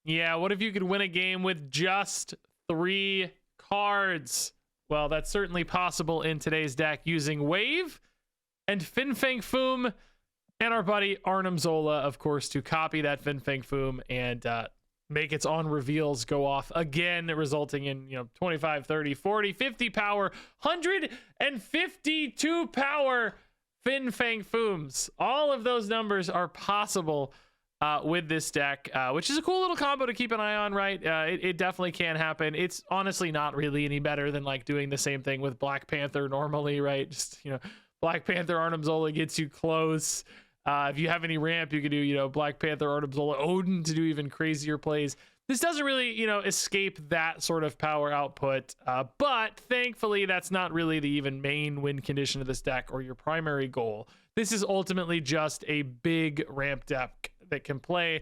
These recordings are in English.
Yeah, what if you could win a game with just 3 cards? Well, that's certainly possible in today's deck using Wave and Fang Foom and our buddy Arnim Zola, of course, to copy that Fang Foom and make its on reveals go off again, resulting in 25, 30, 40, 50 power, 152 power Fang Fooms. All of those numbers are possible with this deck, which is a cool little combo to keep an eye on, right? It definitely can happen. It's honestly not really any better than like doing the same thing with Black Panther normally, right? Just, Black Panther Arnim Zola gets you close. If you have any ramp, you can do, Black Panther Arnim Zola Odin to do even crazier plays. This doesn't really, escape that sort of power output, but thankfully that's not really the even main win condition of this deck or your primary goal. This is ultimately just a big ramp deck that can play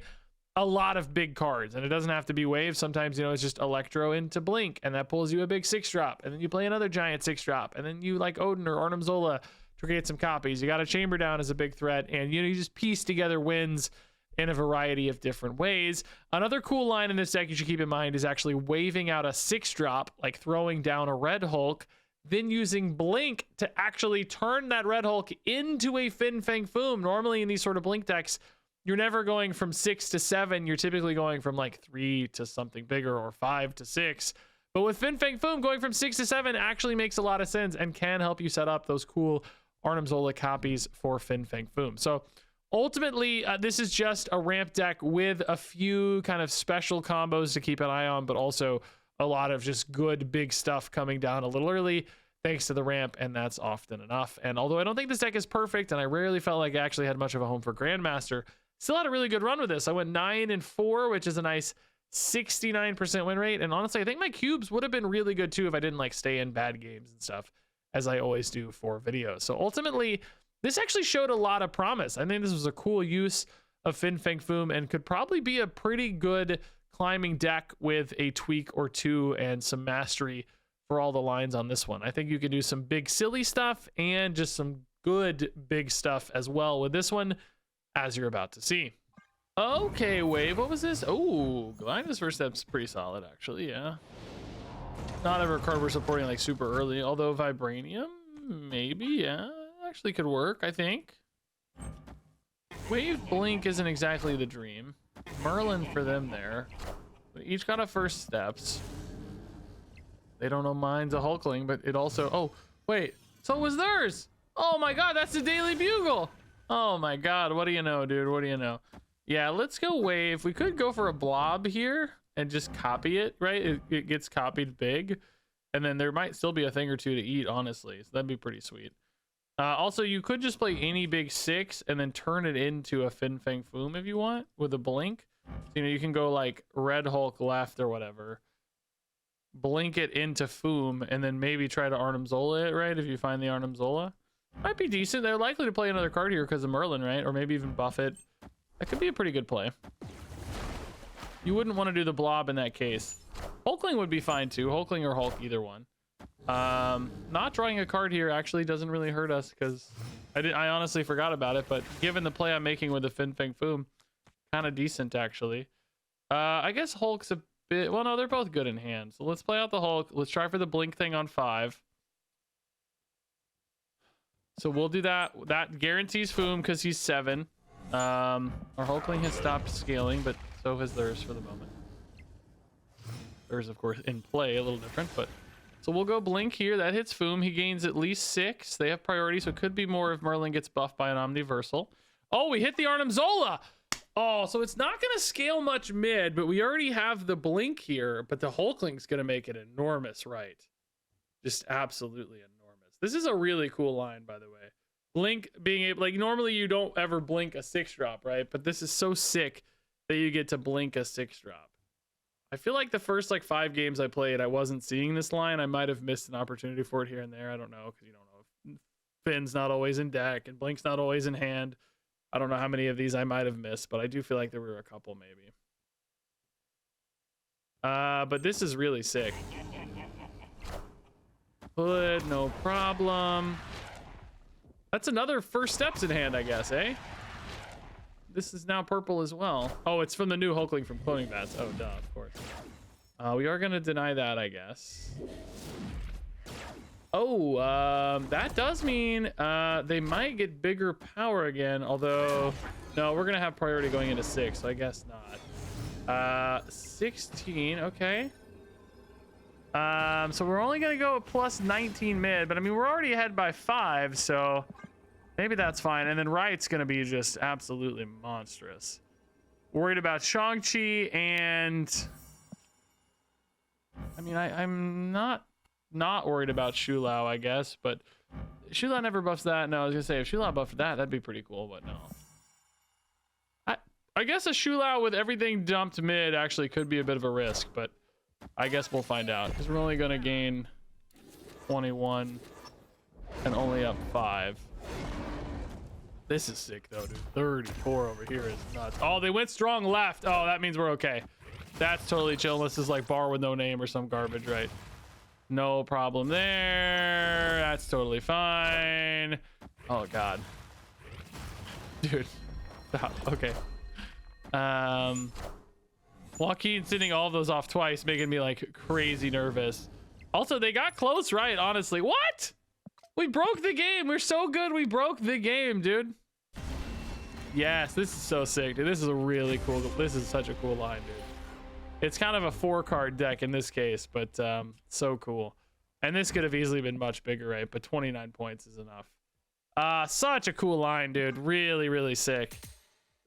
a lot of big cards, and it doesn't have to be Wave. Sometimes it's just Electro into Blink, and that pulls you a big 6-drop, and then you play another giant 6-drop, and then you like Odin or Arnim Zola to create some copies. You got a Chamber Down as a big threat, and you just piece together wins in a variety of different ways. Another cool line in this deck you should keep in mind is actually waving out a 6-drop, like throwing down a Red Hulk, then using Blink to actually turn that Red Hulk into a Fang Foom. Normally in these sort of Blink decks, you're never going from 6 to 7. You're typically going from like 3 to something bigger or 5 to 6. But with Fang Foom, going from 6 to 7 actually makes a lot of sense and can help you set up those cool Arnim Zola copies for Fang Foom. So ultimately, this is just a ramp deck with a few kind of special combos to keep an eye on, but also a lot of just good big stuff coming down a little early thanks to the ramp, and that's often enough. And although I don't think this deck is perfect, and I rarely felt like I actually had much of a home for Grandmaster, still had a really good run with this. I went 9-4, which is a nice 69% win rate. And honestly, I think my cubes would have been really good too if I didn't like stay in bad games and stuff, as I always do for videos. So ultimately, this actually showed a lot of promise. I think this was a cool use of Fang Foom and could probably be a pretty good climbing deck with a tweak or two and some mastery for all the lines on this one. I think you can do some big silly stuff and just some good big stuff as well with this one, as you're about to see. Okay, Wave, what was this? Oh, Glidus first step's pretty solid, actually, yeah. Not ever a card we're supporting like super early, although Vibranium, maybe, yeah. Actually could work, I think. Wave Blink isn't exactly the dream. Merlin for them there. But each got a first steps. They don't know mine's a Hulkling, but it also... Oh, wait. So was theirs. Oh my god, that's the Daily Bugle. Oh my god, what do you know, dude? What do you know? Yeah, let's go Wave. We could go for a blob here and just copy it, right? It gets copied big. And then there might still be a thing or two to eat, honestly. So that'd be pretty sweet. Also, you could just play any big 6 and then turn it into a Fang Foom if you want with a Blink. So, you can go like Red Hulk left or whatever. Blink it into Foom and then maybe try to Arnim Zola it, right? If you find the Arnim Zola. Might be decent. They're likely to play another card here because of Merlin, right? Or maybe even buff it. That could be a pretty good play. You wouldn't want to do the blob in that case. Hulkling would be fine too. Hulkling or Hulk, either one. Not drawing a card here actually doesn't really hurt us because I honestly forgot about it, but given the play I'm making with the Fang Foom, kind of decent actually. I guess Hulk's a bit, well, no, they're both good in hand. So let's play out the Hulk. Let's try for the Blink thing on 5. So we'll do that. That guarantees Foom because he's 7. Our Hulkling has stopped scaling, but so has theirs for the moment. Theirs, of course, in play, a little different, but so we'll go Blink here. That hits Foom. He gains at least 6. They have priority, so it could be more if Merlin gets buffed by an Omniversal. Oh, we hit the Arnim Zola. Oh, so it's not going to scale much mid, but we already have the Blink here, but the Hulkling's going to make it enormous, right? Just absolutely enormous. This is a really cool line, by the way. Blink being able, like, normally you don't ever blink a 6-drop, right? But this is so sick that you get to blink a 6-drop. I feel like the first like 5 games I played, I wasn't seeing this line. I might have missed an opportunity for it here and there. I don't know, because you don't know if Finn's not always in deck and Blink's not always in hand. I don't know how many of these I might have missed, but I do feel like there were a couple maybe. But this is really sick. Hood, no problem. That's another first steps in hand, I guess, eh? this is now purple as well. Oh, it's from the new Hulkling from cloning bats. Oh, duh, of course. We are gonna deny that, I guess. Oh, that does mean they might get bigger power again, although no, we're gonna have priority going into 6, so I guess not. 16, okay. So we're only gonna go at plus 19 mid, but I mean we're already ahead by 5, so maybe that's fine. And then right's gonna be just absolutely monstrous. Worried about Shang-Chi, and I mean I'm not worried about Shu Lao, I guess, but Shu Lao never buffs that. No, I was gonna say if Shu Lao buffed that, that'd be pretty cool, but no. I guess a Shu Lao with everything dumped mid actually could be a bit of a risk, but I guess we'll find out, because we're only gonna gain 21 and only up 5. This is sick though, dude. 34 over here is nuts. Oh, they went strong left. Oh, that means we're okay. That's totally chill. This is like bar with no name or some garbage, right? No problem there. That's totally fine. Oh god, dude. Stop. Okay. Joaquin sending all of those off twice, making me like crazy nervous. Also, they got close, right? Honestly, what? We broke the game. We're so good. We broke the game, dude. Yes, this is so sick, dude. This is a really cool. This is such a cool line, dude. It's kind of a 4-card deck in this case, but so cool. And this could have easily been much bigger, right? But 29 points is enough. Such a cool line, dude. Really, really sick.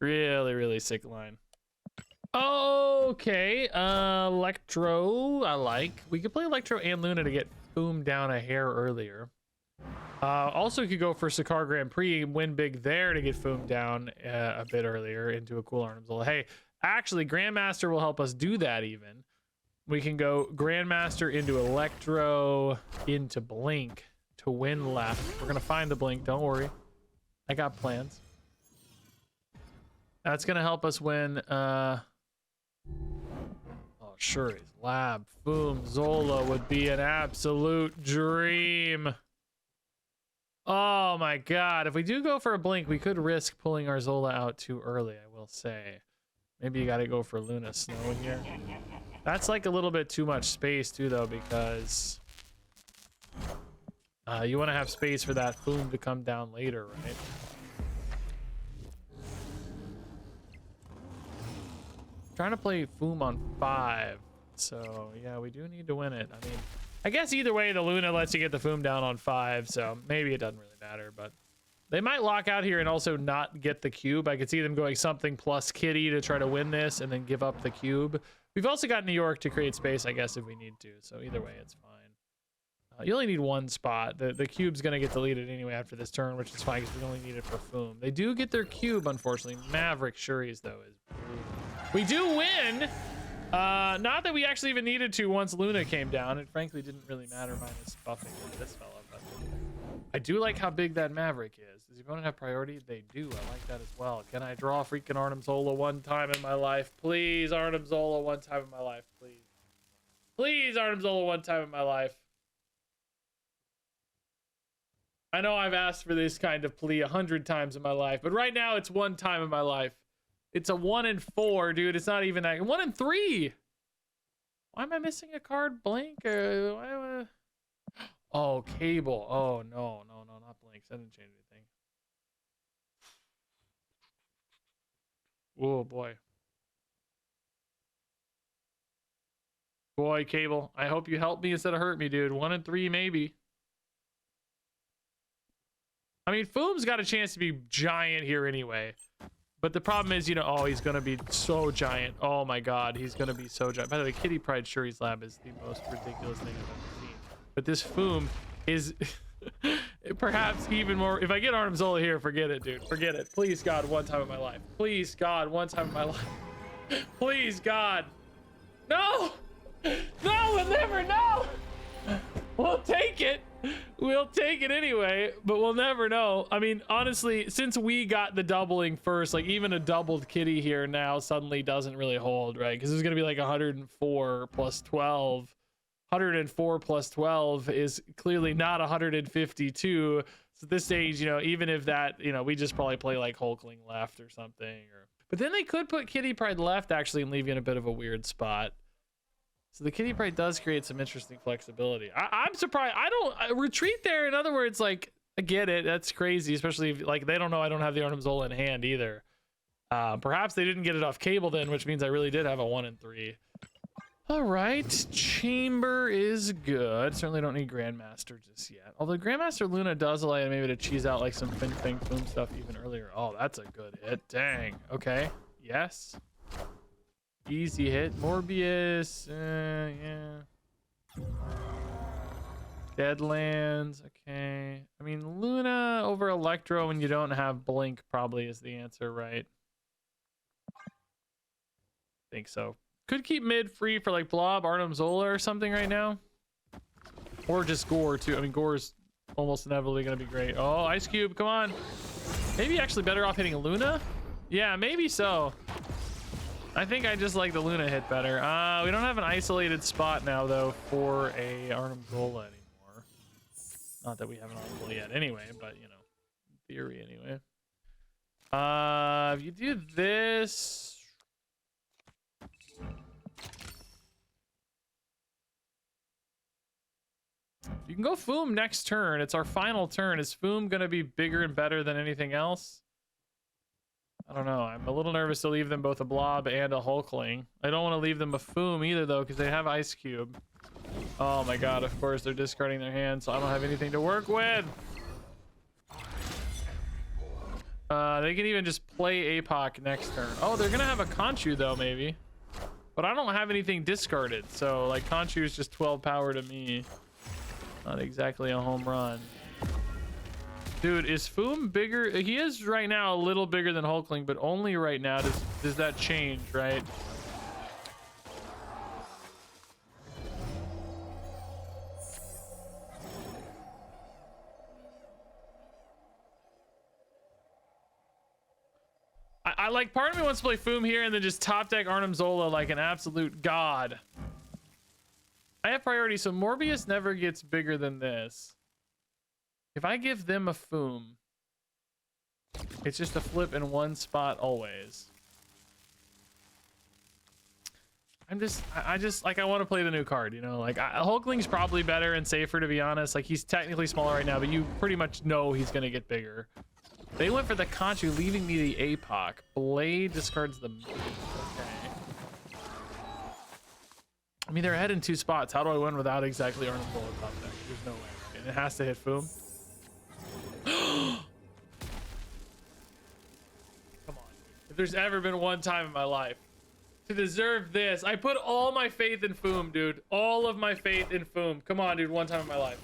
Really, really sick line. Okay, Electro, I like. We could play Electro and Luna to get Foom down a hair earlier. Also could go for Sakar Grand Prix, win big there to get Foom down a bit earlier into a cool Arnim Zola. Hey, actually, Grandmaster will help us do that even. We can go Grandmaster into Electro, into Blink to win left. We're gonna find the Blink, don't worry. I got plans. That's gonna help us win, oh, sure, Lab, Foom, Zola would be an absolute dream. Oh my god, if we do go for a Blink, we could risk pulling our Zola out too early, I will say. Maybe you gotta go for Luna Snow here. That's like a little bit too much space too, though, because you want to have space for that Foom to come down later, right? Trying to play Foom on 5, so yeah, we do need to win it. I mean, I guess either way, the Luna lets you get the Foom down on 5, so maybe it doesn't really matter, but they might lock out here and also not get the cube. I could see them going something plus Kitty to try to win this and then give up the cube. We've also got New York to create space, I guess, if we need to, so either way, it's fine. You only need 1 spot. The cube's gonna get deleted anyway after this turn, which is fine because we only need it for Foom. They do get their cube, unfortunately. Maverick Shuri's, though, is brutal. We do win! Not that we actually even needed to once Luna came down. It frankly didn't really matter minus buffing this fella, but I do like how big that Maverick is. Does your opponent have priority? They do. I like that as well. Can I draw freaking Arnim Zola one time in my life? Please, Arnim Zola one time in my life, please. Please, Arnim Zola one time in my life. I know I've asked for this kind of plea 100 times in my life, but right now it's 1 time in my life. It's a 1 in 4, dude. It's not even that. 1 in 3. Why am I missing a card? Blink? Oh, Cable. Oh, no, not Blink. That didn't change anything. Oh, boy. Boy, Cable. I hope you help me instead of hurt me, dude. 1 in 3, maybe. I mean, Foom's got a chance to be giant here anyway. But the problem is, you know, oh, he's going to be so giant. Oh, my God. He's going to be so giant. By the way, Kitty Pride Shuri's Lab is the most ridiculous thing I've ever seen. But this Foom is perhaps even more. If I get Arnim Zola here, forget it, dude. Forget it. Please, God, 1 time in my life. Please, God, 1 time in my life. Please, God. No! No, we'll never know! We'll take it. We'll take it anyway, but we'll never know. I mean, honestly, since we got the doubling first, like even a doubled Kitty here now suddenly doesn't really hold, right? Because it's going to be like 104 plus 12. 104 plus 12 is clearly not 152. So at this stage, you know, even if that, you know, we just probably play like Hulkling left or something. Or but then they could put Kitty Pryde left actually and leave you in a bit of a weird spot. So the Kitty Pryde does create some interesting flexibility. I'm surprised. I retreat there. In other words, like, I get it. That's crazy, especially if like they don't know I don't have the Arnim Zola in hand either. Perhaps they didn't get it off cable then, which means I really did have a 1 and 3. All right, Chamber is good. Certainly don't need Grandmaster just yet. Although Grandmaster Luna does allow you maybe to cheese out like some Fang Foom stuff even earlier. Oh, that's a good hit. Dang. Okay. Yes. Easy hit. Morbius. Yeah. Deadlands. Okay. I mean, Luna over Electro when you don't have Blink probably is the answer, right? I think so. Could keep mid free for like Blob, Arnim Zola or something right now. Or just Gore too. I mean, Gore's almost inevitably going to be great. Oh, Ice Cube, come on. Maybe actually better off hitting Luna? Yeah, maybe so. I think I just like the Luna hit better. We don't have an isolated spot now though for a Arnim Zola anymore. Not that we have an Arnim Zola yet anyway, but you know, in theory anyway. If you do this... You can go Foom next turn. It's our final turn. Is Foom gonna be bigger and better than anything else? I don't know. I'm a little nervous to leave them both a Blob and a Hulkling. I don't want to leave them a Foom either though, because they have Ice Cube. Oh my god, of course they're discarding their hand, so I don't have anything to work with. They can even just play APOC next turn. Oh, they're gonna have a Conchu though, maybe. But I don't have anything discarded, so like Conchu is just 12 power to me. Not exactly a home run. Dude, is Foom bigger? He is right now a little bigger than Hulkling, but only right now. Does that change, right? I like, part of me wants to play Foom here and then just top deck Arnim Zola like an absolute god. I have priority, so Morbius never gets bigger than this. If I give them a Foom, it's just a flip in one spot always. I just like, I want to play the new card, you know, like Hulkling's probably better and safer to be honest. Like he's technically smaller right now, but you pretty much know he's going to get bigger. They went for the Conchu, leaving me the APOC. Blade discards the... Okay. I mean, they're ahead in 2 spots. How do I win without exactly Arnim Zola top deck? There's no way. And it has to hit Foom. Come on. If there's ever been one time in my life to deserve this, I put all my faith in Foom, dude. All of my faith in Foom. Come on, dude. One time in my life.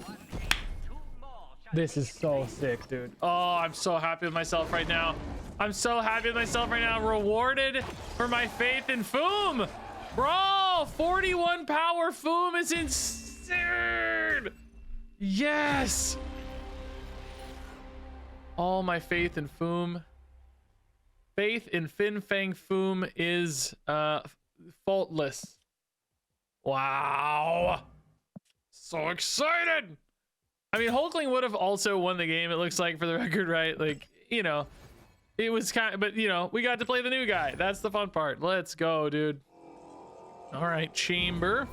This is so sick, dude. Oh, I'm so happy with myself right now. I'm so happy with myself right now. Rewarded for my faith in Foom. Bro, 41 power Foom is insane. Yes. All my faith in Foom. Faith in Fang Foom is faultless. Wow. So excited. I mean, Hulkling would have also won the game, it looks like, for the record, right? Like, you know, it was kind of, but, you know, we got to play the new guy. That's the fun part. Let's go, dude. All right, Chamber.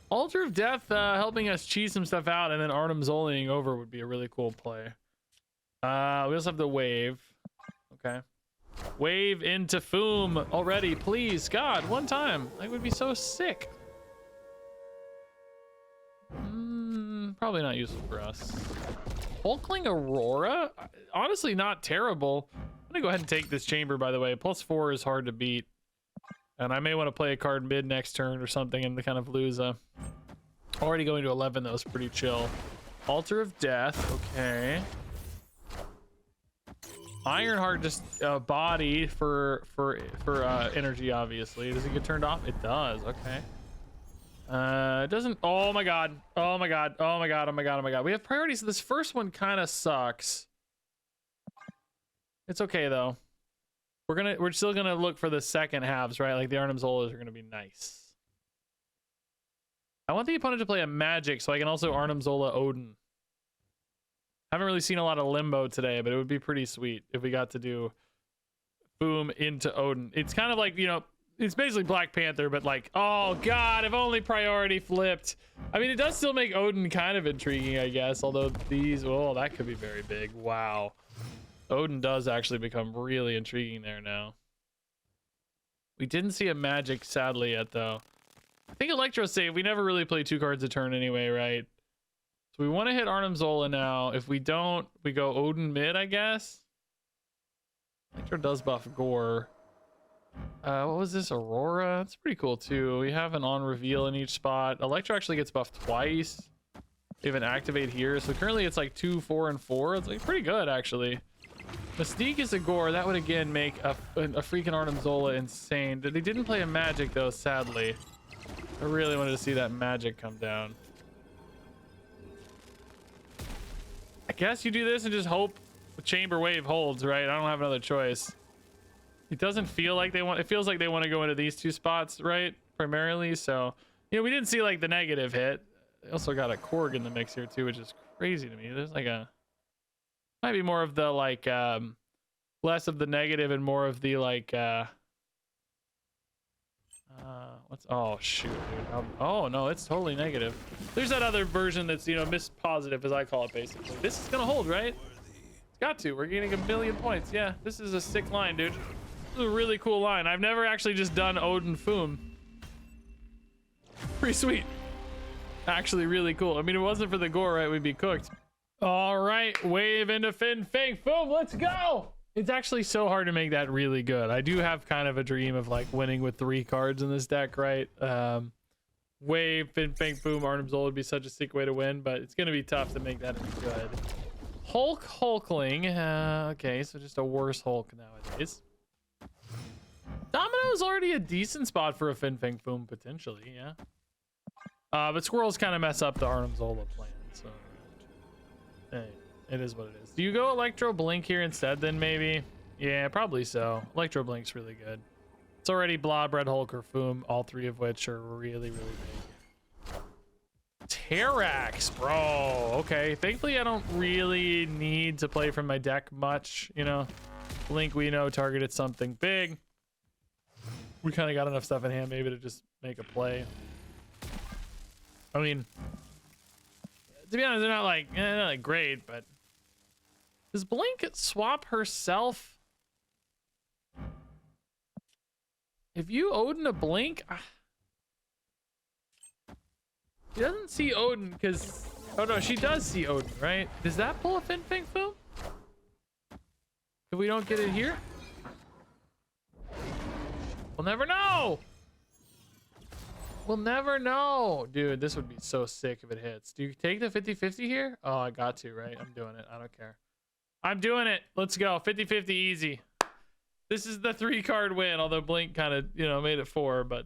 Altar of Death helping us cheese some stuff out, and then Arnim Zolaing over would be a really cool play. We also have the Wave. Okay. Wave into Foom already, please. God, one time. That would be so sick. Probably not useful for us. Hulkling Aurora? Honestly, not terrible. I'm gonna go ahead and take this Chamber, by the way. +4 is hard to beat. And I may want to play a card mid next turn or something and kind of lose a... Already going to 11, that was pretty chill. Altar of Death, okay. Ironheart just body for energy, obviously. Does it get turned off? It does, okay. It doesn't... Oh my god. Oh my god. Oh my god. Oh my god. Oh my god. We have priorities. So this first one kind of sucks. It's okay though. We're still gonna look for the second halves, right? Like the Arnim Zolas are gonna be nice. I want the opponent to play a Magic so I can also Arnim Zola Odin. Haven't really seen a lot of Limbo today, but it would be pretty sweet if we got to do Boom into Odin. It's kind of like, you know, it's basically Black Panther, but like, oh god, if only priority flipped. I mean, it does still make Odin kind of intriguing, I guess, although these, oh, that could be very big. Wow. Odin does actually become really intriguing there now. We didn't see a magic, sadly, yet, though. I think Electro's safe. We never really play 2 cards a turn anyway, right? So we want to hit Arnim Zola now. If we don't, we go Odin mid, I guess. Electro does buff Gore. What was this? Aurora? That's pretty cool, too. We have an on reveal in each spot. Electro actually gets buffed twice. We have an activate here. So currently it's like 2, 4, and 4. It's like pretty good, actually. Mystique is a Gore. That would again make a freaking Arnim Zola insane. They didn't play a magic though, sadly. I really wanted to see that magic come down. I guess you do this and just hope the Chamber Wave holds, right? I don't have another choice. It doesn't feel like they want, it feels like they want to go into these 2 spots, right? Primarily. So, you know, we didn't see like the negative hit. They also got a Korg in the mix here too, which is crazy to me. There's like a, might be more of the like less of the negative and more of the like what's, oh shoot, dude. Oh no, it's totally negative. There's that other version that's, you know, miss positive, as I call it. Basically this is gonna hold, right? It's got to. We're getting 1,000,000 points. Yeah, this is a sick line, dude. This is a really cool line. I've never actually just done Odin Foom. Pretty sweet, actually. Really cool. I mean, it wasn't for the Gore, right? We'd be cooked. All right, wave into Fang Foom. Let's go. It's actually so hard to make that really good. I do have kind of a dream of like winning with 3 cards in this deck, right? Wave, Fang Foom, Arnim Zola would be such a sick way to win, but it's gonna be tough to make that good. Hulkling. Okay, so just a worse Hulk nowadays. Domino is already a decent spot for a Fang Foom potentially, yeah. But Squirrels kind of mess up the Arnim Zola plan, so. Hey, it is what it is. Do you go Electro Blink here instead then maybe? Yeah, probably so. Electro Blink's really good. It's already Blob, Red Hulk, or Foom, all 3 of which are really, really big. Terrax, bro. Okay, thankfully I don't really need to play from my deck much, you know. Blink, we know, targeted something big. We kind of got enough stuff in hand maybe to just make a play. I mean, to be honest, they're not like great, but does Blink swap herself? If you Odin a Blink, she doesn't see Odin because, oh no, she does see Odin, right? Does that pull a Fang Foom? If we don't get it here, we'll never know. We'll never know. Dude, this would be so sick if it hits. Do you take the 50-50 here? Oh, I got to, right? I'm doing it. I don't care. I'm doing it. Let's go. 50-50 easy. This is the 3-card win, although Blink kind of, you know, made it 4, but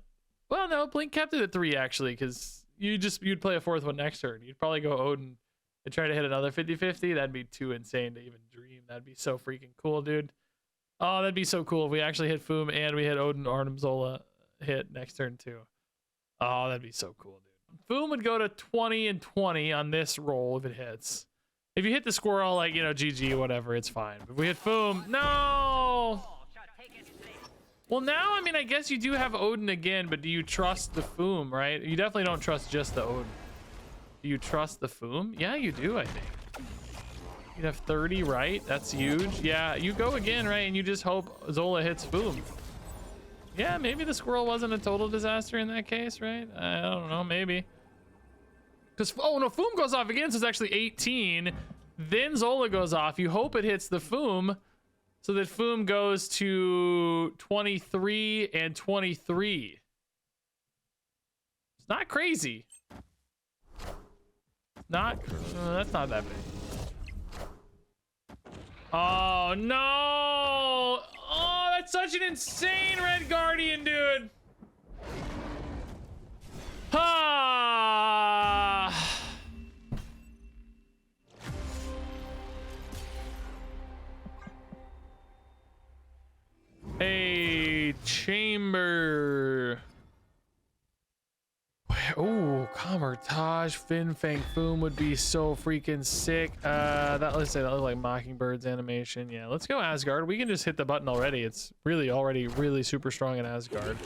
well, no, Blink kept it at 3 actually, because you'd play a 4th one next turn. You'd probably go Odin and try to hit another 50-50. That'd be too insane to even dream. That'd be so freaking cool, dude. Oh, that'd be so cool if we actually hit Foom and we hit Odin Arnim Zola hit next turn too. Oh, that'd be so cool, dude. Foom would go to 20 and 20 on this roll if it hits. If you hit the squirrel, like, you know, GG, whatever, it's fine. But if we hit Foom, no! Well, now, I mean, I guess you do have Odin again, but do you trust the Foom, right? You definitely don't trust just the Odin. Do you trust the Foom? Yeah, you do, I think. You'd have 30, right? That's huge. Yeah, you go again, right? And you just hope Zola hits Foom. Yeah, maybe the squirrel wasn't a total disaster in that case, right? I don't know, maybe. Because, oh no, Foom goes off again, so it's actually 18. Then Zola goes off. You hope it hits the Foom, so that Foom goes to 23 and 23. It's not crazy. That's not that big. Oh no! Oh, that's such an insane Red Guardian, dude. Ah. Hey, Chamber. Oh, Camertage, Fin Fang Foom would be so freaking sick. Let's say that looks like Mockingbird's animation. Yeah, let's go Asgard. We can just hit the button already. It's already really super strong in Asgard.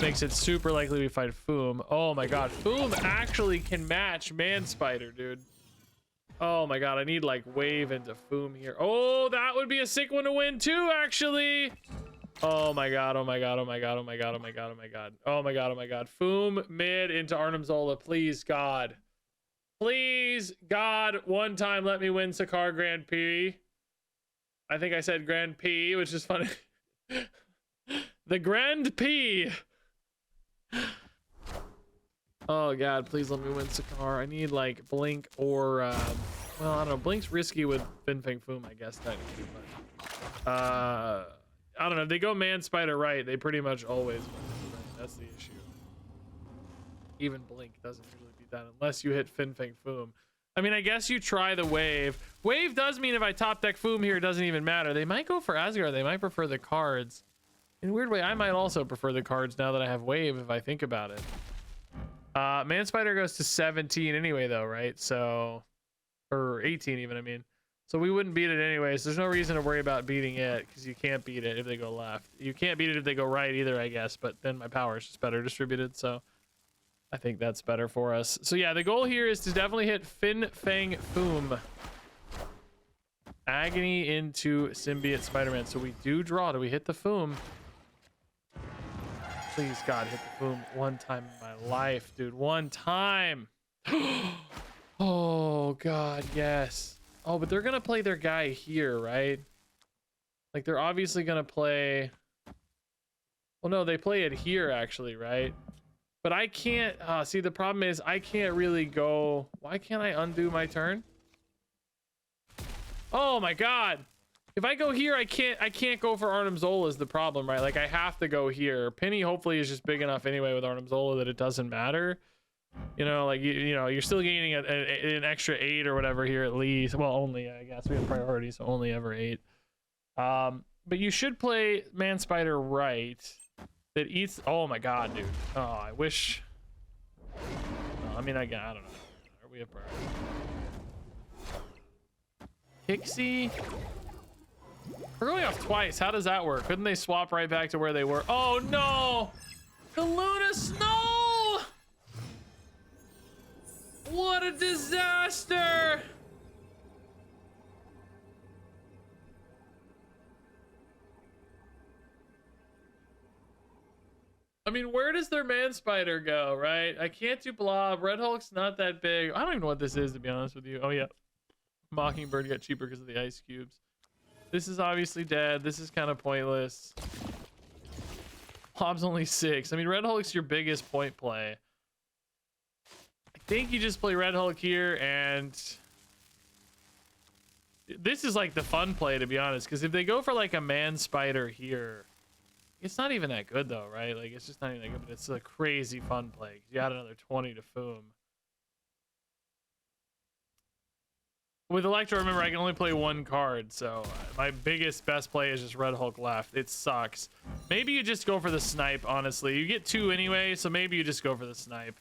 Makes it super likely we fight Foom. Oh my god, Foom actually can match Man Spider, dude. Oh my god, I need like wave into Foom here. Oh, that would be a sick one to win too, actually. Oh my god, oh my god, oh my god, oh my god, oh my god, oh my god. Oh my god, oh my god. Foom mid into Arnim Zola, please God. Please God, one time let me win Sakar Grand Prix. I think I said Grand P, which is funny. The Grand P. Oh god, please let me win Sakar. I need like Blink or well, I don't know. Blink's risky with Fin Fang Foom, I guess, technically, but I don't know. If they go Man Spider right, they pretty much always win. Right? That's the issue. Even Blink doesn't usually beat that unless you hit Fin Fang Foom. I mean, I guess you try the wave. Wave does mean if I top deck Foom here, it doesn't even matter. They might go for Asgard. They might prefer the cards. In a weird way, I might also prefer the cards now that I have wave if I think about it. Man Spider goes to 17 anyway, though, right? So, or 18 even, I mean. So we wouldn't beat it anyways. There's no reason to worry about beating it because you can't beat it if they go left. You can't beat it if they go right either, I guess. But then my power is just better distributed, so I think that's better for us. So yeah, the goal here is to definitely hit Fin Fang Foom. Agony into Symbiote Spider-Man. So we do draw. Do we hit the Foom? Please, God, hit the Foom one time in my life, dude. One time. Oh, God, yes. Oh, but they're going to play their guy here, right? Like, they're obviously going to play... Well, no, they play it here, actually, right? But I can't... see, the problem is I can't really go... Why can't I undo my turn? Oh, my God. If I go here, I can't go for Arnim Zola is the problem, right? Like, I have to go here. Penny hopefully is just big enough anyway with Arnim Zola that it doesn't matter. You know, like, you know, you're still gaining an extra 8 or whatever here at least. Well, only, I guess. We have priority, so only ever 8. But you should play Man Spider right. That eats... Oh, my God, dude. Oh, I wish... I mean, I don't know. We have priority. Pixie... We're going off twice. How does that work? Couldn't they swap right back to where they were? Oh, no! The Luna Snow! What a disaster! I mean, where does their Man Spider go, right? I can't do Blob. Red Hulk's not that big. I don't even know what this is, to be honest with you. Oh, yeah. Mockingbird got cheaper because of the ice cubes. This is obviously dead. This is kind of pointless. Blob's only 6. I mean, Red Hulk's your biggest point play. I think you just play Red Hulk here, and... This is like the fun play, to be honest, because if they go for like a Man Spider here, it's not even that good, though, right? Like, it's just not even that good, but it's a crazy fun play. You add another 20 to Foom. With Electro, remember, I can only play one card, so my best play is just Red Hulk left. It sucks. Maybe you just go for the snipe, honestly. You get 2 anyway, so maybe you just go for the snipe.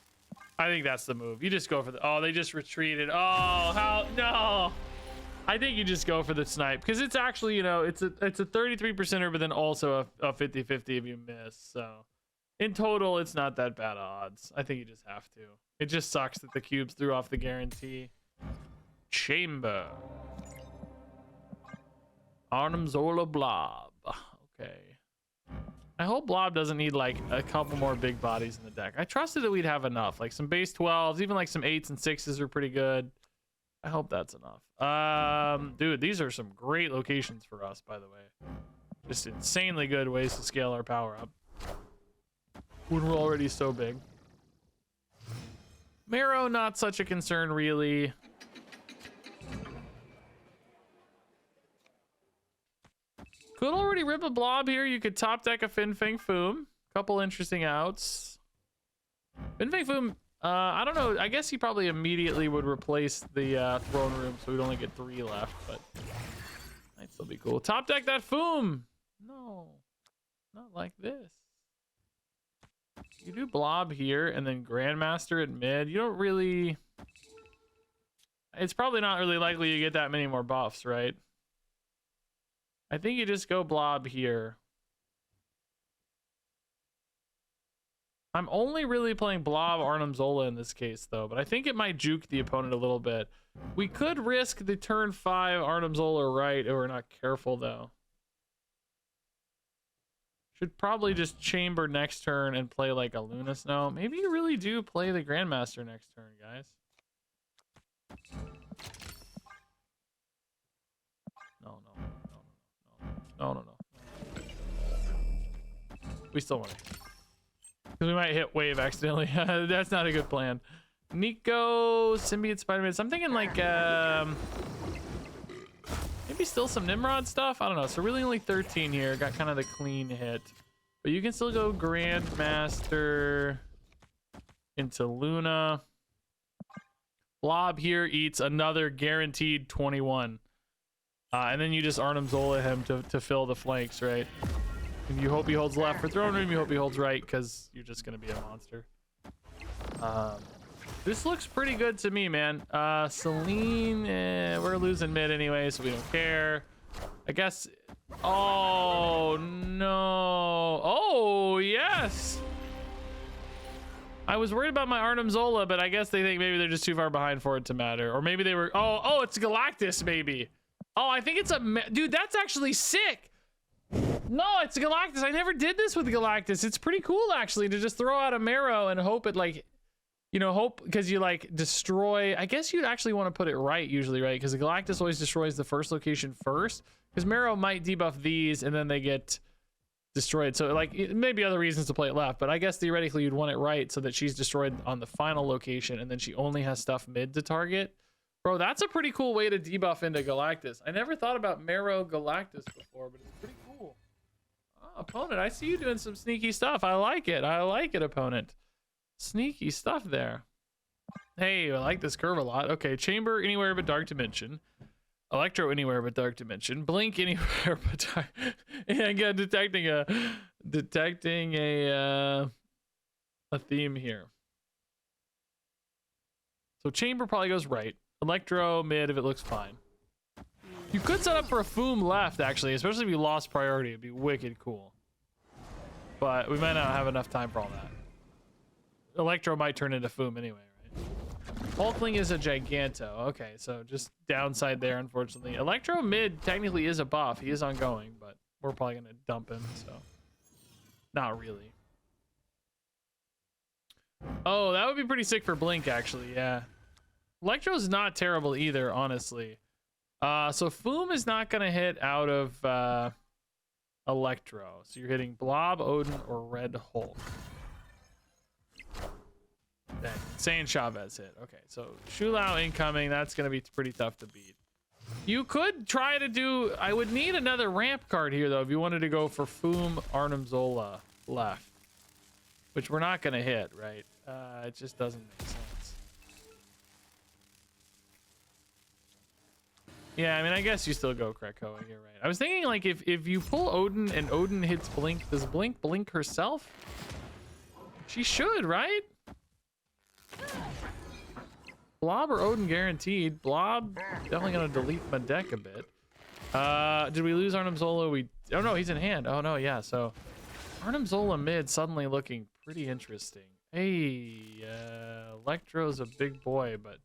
I think that's the move. You just go for the... Oh, they just retreated. Oh, how... No! I think you just go for the snipe, because it's actually, you know, it's a 33%er, but then also a 50-50 if you miss, so... In total, it's not that bad odds. I think you just have to. It just sucks that the cubes threw off the guarantee. Chamber. Arnim Zola Blob. Okay. I hope Blob doesn't need like a couple more big bodies in the deck. I trusted that we'd have enough. Like some base 12s, even like some 8s and 6s are pretty good. I hope that's enough. Dude, these are some great locations for us, by the way. Just insanely good ways to scale our power up when we're already so big. Marrow, not such a concern, really. Could already rip a Blob here. You could top deck a Fin Fang Foom. Couple interesting outs. Fin Fang Foom, I don't know. I guess he probably immediately would replace the throne room, so we'd only get 3 left, but might still be cool. Top deck that Foom. No, not like this. You do blob here and then Grandmaster at mid. You don't really... It's probably not really likely you get that many more buffs, right? I think you just go blob here. I'm only really playing blob Arnim Zola in this case, though, but I think it might juke the opponent a little bit. We could risk the turn 5 Arnim Zola right if we're not careful, though. Should probably just chamber next turn and play like a Luna Snow. Maybe you really do play the Grandmaster next turn, guys. No. We still want to. Because we might hit wave accidentally. That's not a good plan. Nico, Symbiote, Spider-Man. So I'm thinking like maybe still some Nimrod stuff. I don't know. So really only 13 here. Got kind of the clean hit. But you can still go Grandmaster into Luna. Blob here eats another guaranteed 21. And then you just Arnim Zola him to fill the flanks, right? And you hope he holds left for throne room. You hope he holds right because you're just going to be a monster. This looks pretty good to me, man. Celine, we're losing mid anyway, so we don't care. I guess... Oh, no. Oh, yes. I was worried about my Arnim Zola, but I guess they think maybe they're just too far behind for it to matter. Or maybe they were... Oh, it's Galactus, maybe. Oh, I think it's a... Dude, that's actually sick. No, it's Galactus. I never did this with Galactus. It's pretty cool, actually, to just throw out a Marrow and hope it, like... You know, hope... Because you, like, destroy... I guess you'd actually want to put it right, usually, right? Because the Galactus always destroys the first location first. Because Marrow might debuff these, and then they get destroyed. So, like, it may be other reasons to play it left. But I guess, theoretically, you'd want it right so that she's destroyed on the final location, and then she only has stuff mid to target. Bro, that's a pretty cool way to debuff into Galactus. I never thought about Marrow Galactus before, but it's pretty cool. Oh, opponent, I see you doing some sneaky stuff. I like it. I like it, opponent. Sneaky stuff there. Hey, I like this curve a lot. Okay, Chamber anywhere but Dark Dimension. Electro anywhere but Dark Dimension. Blink anywhere but Dark... Yeah, again, detecting a theme here. So Chamber probably goes right. Electro mid if it looks fine. You could set up for a Foom left, actually, especially if you lost priority. It'd be wicked cool. But we might not have enough time for all that. Electro might turn into Foom anyway, right? Hulkling is a Giganto. Okay, so just downside there, unfortunately. Electro mid technically is a buff. He is ongoing, but we're probably going to dump him, so... Not really. Oh, that would be pretty sick for Blink, actually, yeah. Electro's not terrible either, honestly. So Foom is not going to hit out of Electro. So you're hitting Blob, Odin, or Red Hulk. Dang, insane Chavez hit. Okay, so Shulao incoming. That's going to be pretty tough to beat. You could try to do... I would need another ramp card here, though, if you wanted to go for Foom, Arnim Zola left. Which we're not going to hit, right? It just doesn't make sense. Yeah, I mean, I guess you still go Krakoa here, right? I was thinking, like, if you pull Odin and Odin hits Blink, does Blink blink herself? She should, right? Blob or Odin guaranteed. Blob definitely gonna delete my deck a bit. Did we lose Arnim Zola? Oh no, he's in hand. Oh no, yeah. So Arnim Zola mid suddenly looking pretty interesting. Hey, Electro's a big boy, but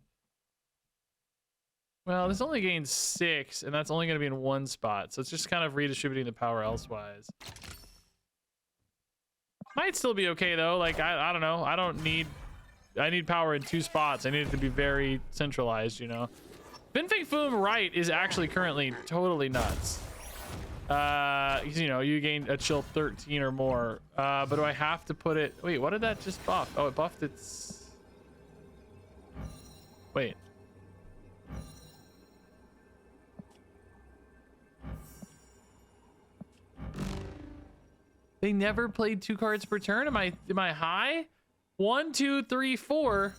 well, this only gains 6, and that's only gonna be in one spot. So it's just kind of redistributing the power elsewise. Might still be okay though. Like I don't know. I need power in 2 spots. I need it to be very centralized, you know. Fang Foom right is actually currently totally nuts. You know, you gain a chill 13 or more. But do I have to put it? Wait, what did that just buff? Oh, it buffed its. Wait. They never played 2 cards per turn. Am I high? 1, 2, 3, 4.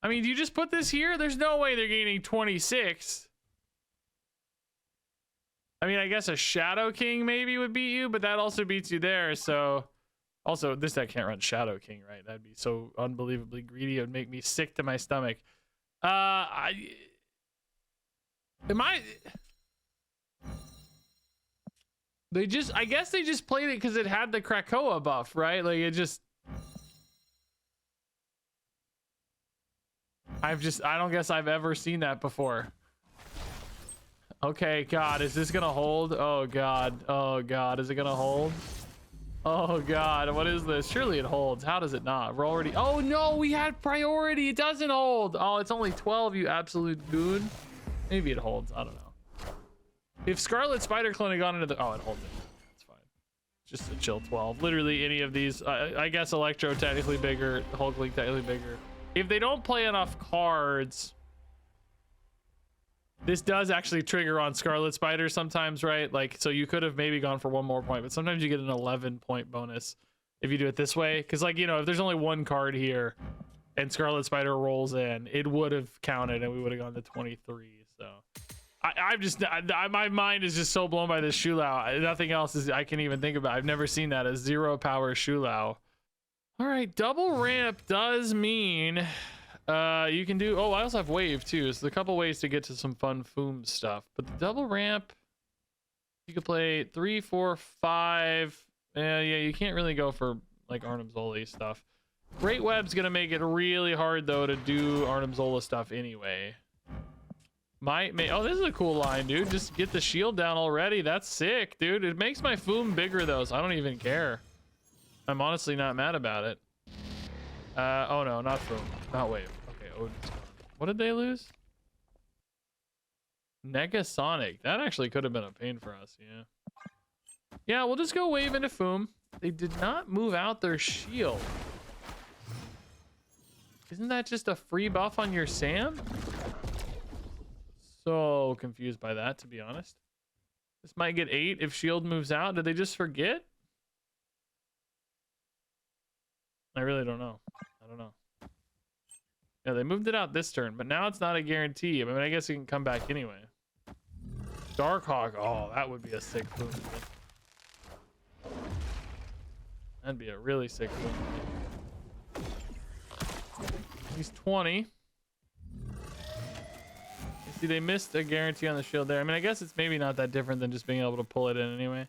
I mean, do you just put this here? There's no way they're gaining 26. I mean, I guess a Shadow King maybe would beat you, but that also beats you there, so... Also, this deck can't run Shadow King, right? That'd be so unbelievably greedy. It would make me sick to my stomach. They just... I guess they just played it because it had the Krakoa buff, right? Like, it just... I don't guess I've ever seen that before. Okay, God, is this gonna hold? Oh God, is it gonna hold? Oh God, what is this? Surely it holds. How does it not? We're already... Oh no, we had priority. It doesn't hold. Oh, it's only 12, you absolute goon. Maybe it holds. I don't know. If Scarlet Spider Clone had gone into the... Oh, it holds it. It's fine. Just a chill 12. Literally any of these. I guess Electro technically bigger. Hulk League technically bigger. If they don't play enough cards... This does actually trigger on Scarlet Spider sometimes, right? Like, so you could have maybe gone for one more point, but sometimes you get an 11-point bonus if you do it this way. Because, like, you know, if there's only one card here and Scarlet Spider rolls in, it would have counted and we would have gone to 23. So my mind is just so blown by this Shulao. Nothing else is I can even think about. I've never seen that, a 0-power Shulao. All right, double ramp does mean... you can do... Oh, I also have wave too. So there's a couple ways to get to some fun Foom stuff. But the double ramp, you could play 3, 4, 5. Yeah, you can't really go for like Arnim Zola stuff. Great Web's gonna make it really hard though to do Arnim Zola stuff anyway. Oh, this is a cool line, dude. Just get the shield down already. That's sick, dude. It makes my Foom bigger though, so I don't even care. I'm honestly not mad about it. Oh no, not Foom, not wave. What did they lose? Negasonic. That actually could have been a pain for us, yeah. Yeah, we'll just go wave into Foom. They did not move out their shield. Isn't that just a free buff on your Sam? So confused by that, to be honest. This might get 8 if shield moves out. Did they just forget? I really don't know. I don't know. Yeah, they moved it out this turn, but now it's not a guarantee. I mean, I guess it can come back anyway. Darkhawk. Oh, that would be a sick boom. That'd be a really sick boom. He's 20. You see, they missed a guarantee on the shield there. I mean, I guess it's maybe not that different than just being able to pull it in anyway.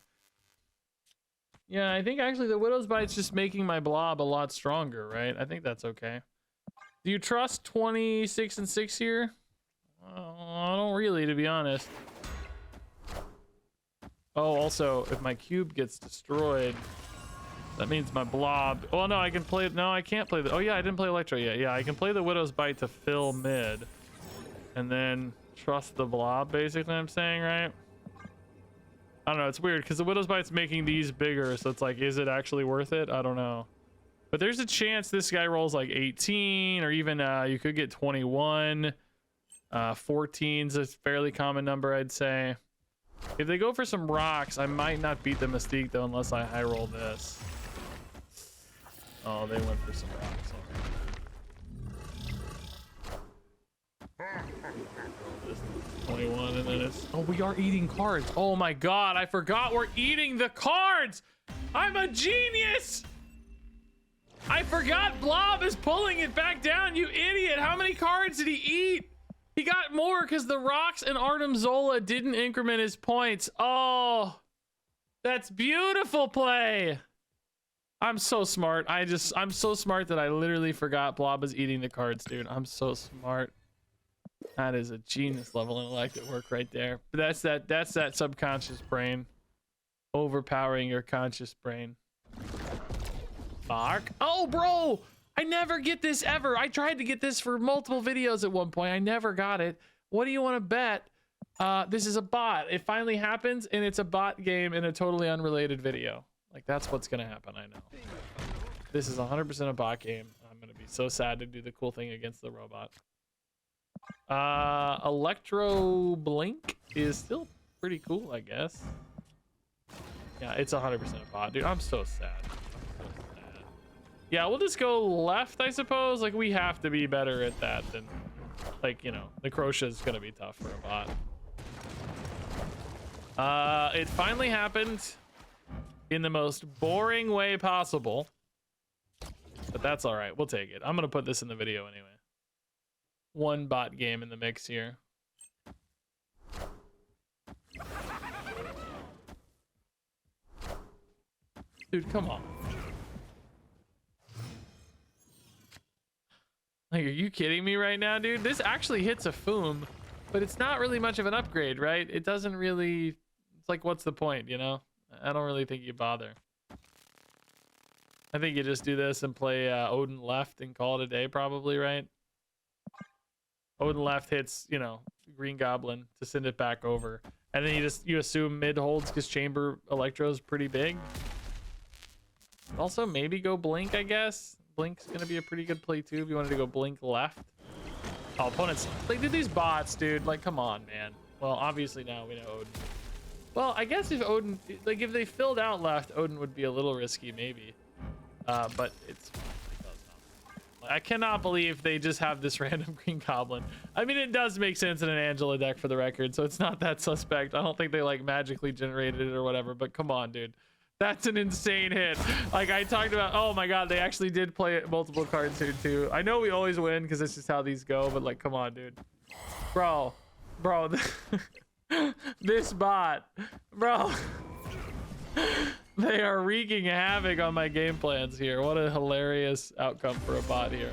Yeah, I think actually the Widow's Bite's just making my blob a lot stronger, right? I think that's okay. Do you trust 26 and 6 here? I don't really, to be honest. Oh, also, if my cube gets destroyed, that means my blob... Oh, no, I can play... No, I can't play the... Oh, yeah, I didn't play Electro yet. Yeah, I can play the Widow's Bite to fill mid. And then trust the blob, basically, I'm saying, right? I don't know, it's weird, because the Widow's Bite's making these bigger, so it's like, is it actually worth it? I don't know. But there's a chance this guy rolls like 18, or even you could get 21. 14's a fairly common number, I'd say. If they go for some rocks, I might not beat the Mystique, though, unless I high roll this. Oh, they went for some rocks. This 21, and then it's... Oh, we are eating cards. Oh my God, I forgot we're eating the cards! I'm a genius! I forgot Blob is pulling it back down, you idiot! How many cards did he eat? He got more because the rocks and Arnim Zola didn't increment his points. Oh, that's beautiful play. I'm so smart. I'm so smart that I literally forgot Blob is eating the cards, dude. I'm so smart. That is a genius level intellect at work right there. But that's that subconscious brain overpowering your conscious brain. Fuck. Oh, bro, I never get this ever. I tried to get this for multiple videos at one point. I never got it. What do you want to bet? This is a bot. It finally happens, and it's a bot game in a totally unrelated video. Like, that's what's gonna happen. I know. This is 100% a bot game. I'm gonna be so sad to do the cool thing against the robot. Electro Blink is still pretty cool, I guess. Yeah, it's 100% a bot, dude. I'm so sad. I'm so sad. Yeah, we'll just go left, I suppose. Like, we have to be better at that than, like, you know, the Crochet is gonna be tough for a bot. It finally happened in the most boring way possible, but that's all right. We'll take it. I'm gonna put this in the video anyway. One bot game in the mix here. Dude, come on. Like, are you kidding me right now, dude? This actually hits a Foom, but it's not really much of an upgrade, right? It doesn't really... It's like, what's the point, you know? I don't really think you bother. I think you just do this and play Odin left and call it a day, probably, right? Odin left hits, you know, Green Goblin to send it back over. And then you assume mid holds because Chamber Electro's pretty big. Also, maybe go Blink, I guess. Blink's gonna be a pretty good play too if you wanted to go Blink left. Oh, opponents, like, dude, these bots, dude, like, come on, man. Well, obviously now we know Odin. Well, I guess if Odin, like, if they filled out left, Odin would be a little risky, maybe. But it's, I cannot believe they just have this random Green Goblin. I mean, it does make sense in an Angela deck for the record, so it's not that suspect. I don't think they, like, magically generated it or whatever, but come on, dude. That's an insane hit. Like I talked about, oh my god, they actually did play multiple cards here too. I know we always win because this is how these go, but like, come on, dude. Bro, this bot, bro. They are wreaking havoc on my game plans here. What a hilarious outcome for a bot here.